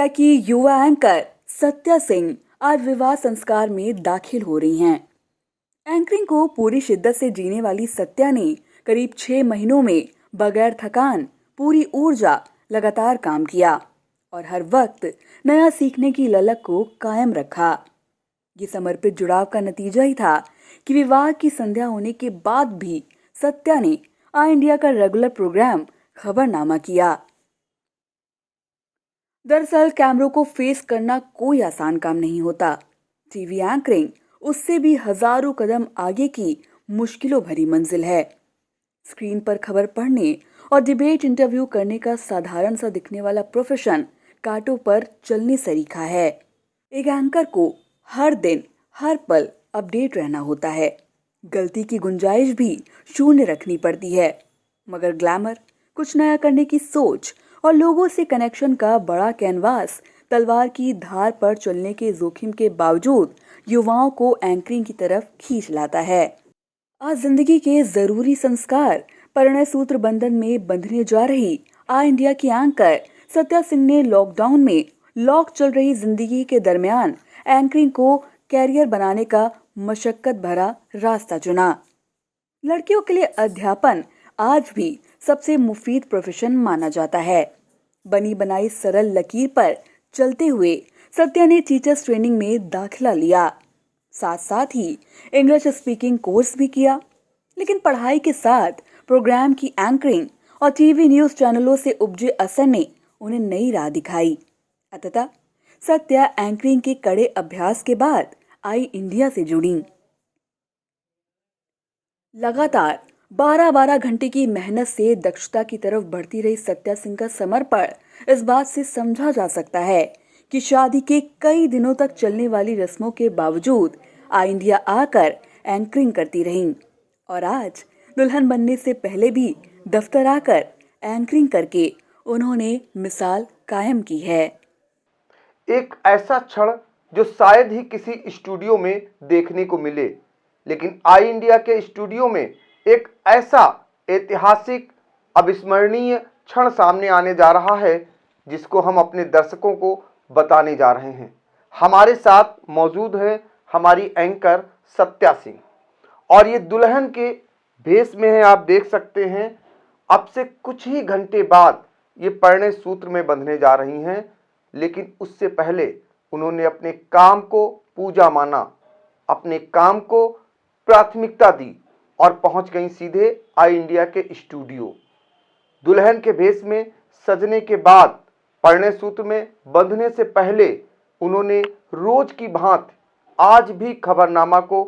India की युवा anchor Satya Singh आज विवाह संस्कार में दाखिल हो रही हैं। एंकरिंग को पूरी शिद्दत से जीने वाली सत्या ने करीब 6 महीनों में बगैर थकान पूरी ऊर्जा लगातार काम किया और हर वक्त नया सीखने की ललक को कायम रखा। ये समर्पित जुड़ाव का नतीजा ही था कि विवाह की संध्या होने के बाद भी सत्या ने आई इंडिया का रेगुलर प्रोग्राम खबरनामा किया। दरअसल कैमरों को फेस करना कोई आसान काम नहीं होता। टीवी एंकरिंग उससे भी हजारों कदम आगे की मुश्किलों भरी मंजिल है। स्क्रीन पर खबर पढ़ने और डिबेट इंटरव्यू करने का साधारण सा दिखने वाला प्रोफेशन कांटों पर चलने सरीखा है। एक एंकर को हर दिन हर पल अपडेट रहना होता है। गलती की गुंजाइश भी शून्य रखनी पड़ती है। मगर ग्लैमर, कुछ नया करने की सोच और लोगों से कनेक्शन का बड़ा कैनवास तलवार की धार पर चलने के जोखिम के बावजूद युवाओं को एंकरिंग की तरफ खींच लाता है। आज जिंदगी के जरूरी संस्कार परिणय सूत्र बंधन में बंधने जा रही आई इंडिया की एंकर सत्या सिंह ने लॉकडाउन में लॉक चल रही जिंदगी के दरमियान एंकरिंग को कैरियर बनाने का मशक्कत भरा रास्ता चुना। लड़कियों के लिए अध्यापन आज भी सबसे मुफीद प्रोफेशन माना जाता है। बनी बनाई सरल लकीर पर चलते हुए सत्या ने टीचर्स ट्रेनिंग में दाखिला लिया। साथ साथ ही इंग्लिश स्पीकिंग कोर्स भी किया। लेकिन पढ़ाई के साथ प्रोग्राम की एंकरिंग और टीवी न्यूज चैनलों से उपजे असर ने उन्हें नई राह दिखाई। अतः सत्या एंकरिंग के कड़े अभ्यास के बाद आई इंडिया से जुड़ी। लगातार 12-12 घंटे की मेहनत से दक्षता की तरफ बढ़ती रही सत्या सिंह का समर्पण इस बात से समझा जा सकता है कि शादी के कई दिनों तक चलने वाली रस्मों के बावजूद आई इंडिया आकर एंकरिंग करती रहीं और आज दुल्हन बनने से पहले भी दफ्तर आकर एंकरिंग करके उन्होंने मिसाल कायम की है। एक ऐसा क्षण जो शायद ही किसी स्टूडियो में देखने को मिले, लेकिन आई इंडिया के स्टूडियो में एक ऐसा ऐतिहासिक अविस्मरणीय क्षण सामने आने जा रहा है जिसको हम अपने दर्शकों को बताने जा रहे हैं। हमारे साथ मौजूद है हमारी एंकर सत्या सिंह और ये दुल्हन के भेष में है। आप देख सकते हैं अब से कुछ ही घंटे बाद ये परिणय सूत्र में बंधने जा रही हैं, लेकिन उससे पहले उन्होंने अपने काम को पूजा माना, अपने काम को प्राथमिकता दी और पहुंच गई सीधे आई इंडिया के स्टूडियो। दुल्हन के भेष में सजने के बाद परिणय सूत्र में बंधने से पहले उन्होंने रोज की भांति आज भी खबरनामा को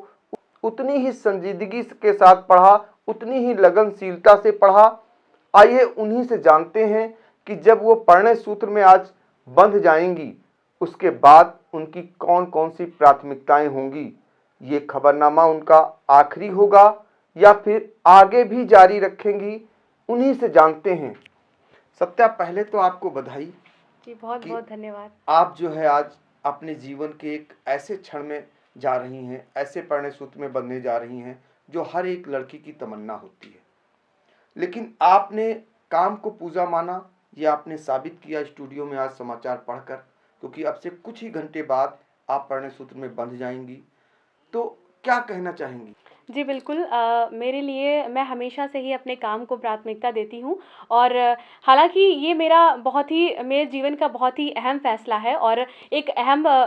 उतनी ही संजीदगी के साथ पढ़ा, उतनी ही लगनशीलता से पढ़ा। आइए उन्हीं से जानते हैं कि जब वो परिणय सूत्र में आज बंध जाएंगी उसके बाद उनकी कौन कौन सी प्राथमिकताएं होंगी। ये खबरनामा उनका आखिरी होगा या फिर आगे भी जारी रखेंगी, उन्हीं से जानते हैं। सत्या, पहले तो आपको बधाई जी, बहुत बहुत धन्यवाद। आप जो है आज अपने जीवन के एक ऐसे क्षण में जा रही हैं, ऐसे परिणय सूत्र में बंधने जा रही हैं जो हर एक लड़की की तमन्ना होती है। लेकिन आपने काम को पूजा माना, ये आपने साबित किया स्टूडियो में आज समाचार पढ़कर, क्योंकि अब से कुछ ही घंटे बाद आप परिणय सूत्र में बंध जाएंगी। तो क्या कहना चाहेंगी? जी बिल्कुल, मेरे लिए मैं हमेशा से ही अपने काम को प्राथमिकता देती हूँ और हालांकि ये मेरे जीवन का बहुत ही अहम फैसला है और एक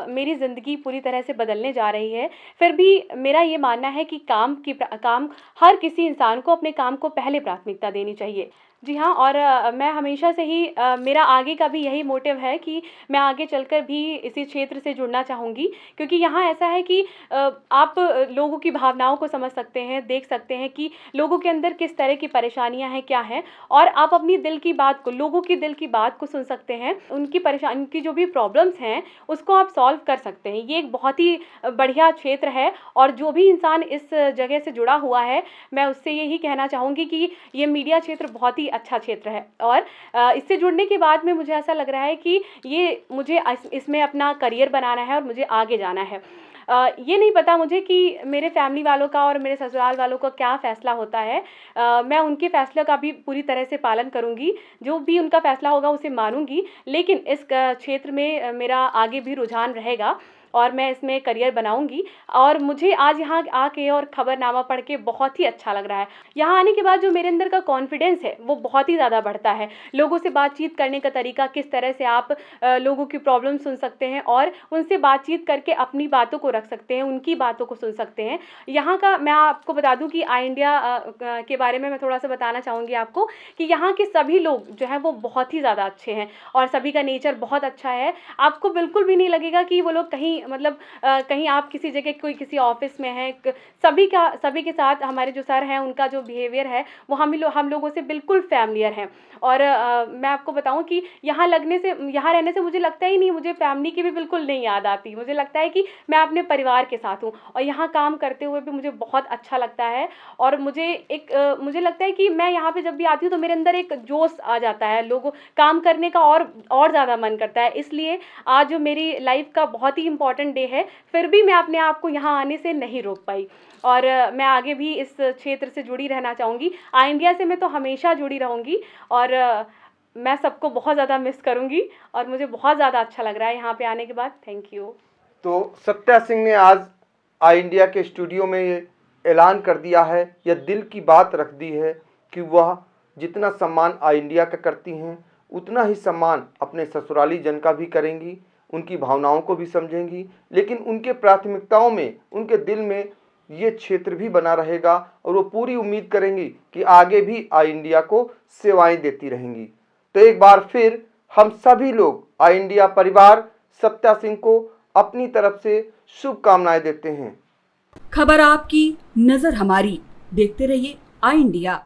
मेरी ज़िंदगी पूरी तरह से बदलने जा रही है। फिर भी मेरा ये मानना है कि काम हर किसी इंसान को अपने काम को पहले प्राथमिकता देनी चाहिए। जी हाँ, और मैं हमेशा से ही मेरा आगे का भी यही मोटिव है कि मैं आगे चलकर भी इसी क्षेत्र से जुड़ना चाहूँगी, क्योंकि यहाँ ऐसा है कि आप लोगों की भावनाओं को समझ सकते हैं, देख सकते हैं कि लोगों के अंदर किस तरह की परेशानियाँ हैं, क्या हैं, और आप अपनी लोगों की दिल की बात को सुन सकते हैं। उनकी जो भी प्रॉब्लम्स हैं उसको आप सॉल्व कर सकते हैं। ये एक बहुत ही बढ़िया क्षेत्र है और जो भी इंसान इस जगह से जुड़ा हुआ है, मैं उससे यही कहना चाहूँगी कि ये मीडिया क्षेत्र बहुत ही अच्छा क्षेत्र है और इससे जुड़ने के बाद में मुझे ऐसा लग रहा है कि ये मुझे इसमें अपना करियर बनाना है और मुझे आगे जाना है। ये नहीं पता मुझे कि मेरे फैमिली वालों का और मेरे ससुराल वालों का क्या फ़ैसला होता है। मैं उनके फ़ैसले का भी पूरी तरह से पालन करूँगी, जो भी उनका फ़ैसला होगा उसे मानूँगी, लेकिन इस क्षेत्र में मेरा आगे भी रुझान रहेगा और मैं इसमें करियर बनाऊँगी। और मुझे आज यहाँ आके और खबरनामा पढ़ के बहुत ही अच्छा लग रहा है। यहाँ आने के बाद जो मेरे अंदर का कॉन्फिडेंस है वो बहुत ही ज़्यादा बढ़ता है। लोगों से बातचीत करने का तरीका, किस तरह से आप लोगों की प्रॉब्लम सुन सकते हैं और उनसे बातचीत करके अपनी बातों को रख सकते हैं, उनकी बातों को सुन सकते हैं। यहाँ का मैं आपको बता दूँ कि आई इंडिया के बारे में मैं थोड़ा-सा बताना चाहूँगी आपको कि यहाँ के सभी लोग जो हैं वो बहुत ही ज़्यादा अच्छे हैं और सभी का नेचर बहुत अच्छा है। आपको बिल्कुल भी नहीं लगेगा कि वो लोग कहीं मतलब कहीं आप किसी जगह कोई किसी ऑफिस में हैं, सभी के साथ हमारे जो सर हैं उनका जो बिहेवियर है वो हम लोगों से बिल्कुल फैमिलियर हैं। और मैं आपको बताऊं कि यहाँ रहने से मुझे लगता ही नहीं, मुझे फैमिली की भी बिल्कुल नहीं याद आती। मुझे लगता है कि मैं अपने परिवार के साथ हूँ और यहाँ काम करते हुए भी मुझे बहुत अच्छा लगता है। और मुझे लगता है कि मैं यहाँ पे जब भी आती हूँ तो मेरे अंदर एक जोश आ जाता है, लोगों काम करने का और ज़्यादा मन करता है। इसलिए आज जो मेरी लाइफ का बहुत ही इम्पोर्टेंट डे है, फिर भी मैं अपने आप को यहाँ आने से नहीं रोक पाई और मैं आगे भी इस क्षेत्र से जुड़ी रहना चाहूँगी। आई इंडिया से मैं तो हमेशा जुड़ी रहूँगी और मैं सबको बहुत ज़्यादा मिस करूँगी और मुझे बहुत ज़्यादा अच्छा लग रहा है यहाँ पे आने के बाद। Thank you. तो सत्या सिंह ने आज आई इंडिया के स्टूडियो में ये ऐलान कर दिया है, यह दिल की बात रख दी है कि वह जितना सम्मान आई इंडिया का करती हैं उतना ही सम्मान अपने ससुराली जन का भी करेंगी, उनकी भावनाओं को भी समझेंगी, लेकिन उनके प्राथमिकताओं में, उनके दिल में ये क्षेत्र भी बना रहेगा और वो पूरी उम्मीद करेंगी कि आगे भी आई इंडिया को सेवाएं देती रहेंगी। तो एक बार फिर हम सभी लोग आई इंडिया परिवार सत्या सिंह को अपनी तरफ से शुभकामनाएं देते हैं। खबर आपकी, नजर हमारी। देखते रहिए आई इंडिया।